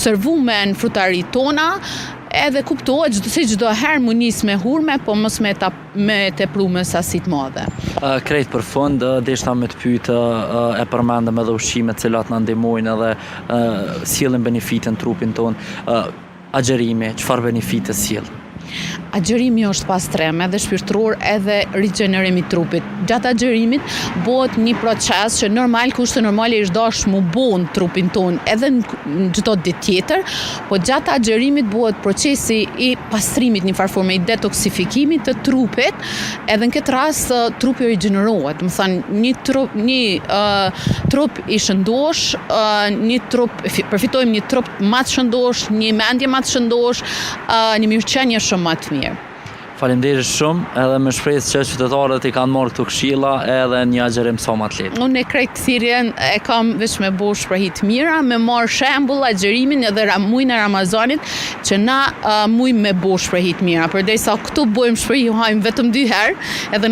servume në frutari tona, edhe kuptohet si çdo herë mund nis me hurme, po mos me tepru me sasit madhe. Krejt për fund, deshta me të pyet, e përmendëm edhe ushqimet cilat na ndihmojnë edhe sjellin benefite në trupin ton. Agjerimi, çfarë benefite sjell? Agjerimi është pastrem edhe shpirtëror edhe rigjenerimi i trupit. Gjatë agjerimit bëhet një proces që normal kushte normale është dash mu bo në trupin ton edhe në çdo ditë tjetër, po gjatë agjerimit bëhet procesi i pastrimit një farë forme, i detoksifikimit të trupit, edhe në këtë rast trupi rigjenerohet. Do të thënë një trup i shëndosh, përfitojmë një trup më të shëndosh, një mendje më të shëndosh, një mirëqenie shumë më të mirë. Faleminderit shumë, edhe me shpresë që qytetarët i kanë marrë këto këshilla edhe një agjerim sa më të lehtë. Unë e krejt thirrjen e kam veç me bo shprehi të mira, me marrë shembull agjerimin edhe muajin e Ramazanit që na mujmë me bo shprehi të mira. Përdesë këtu bëjmë shprehi hajmë vetëm 2 herë, edhe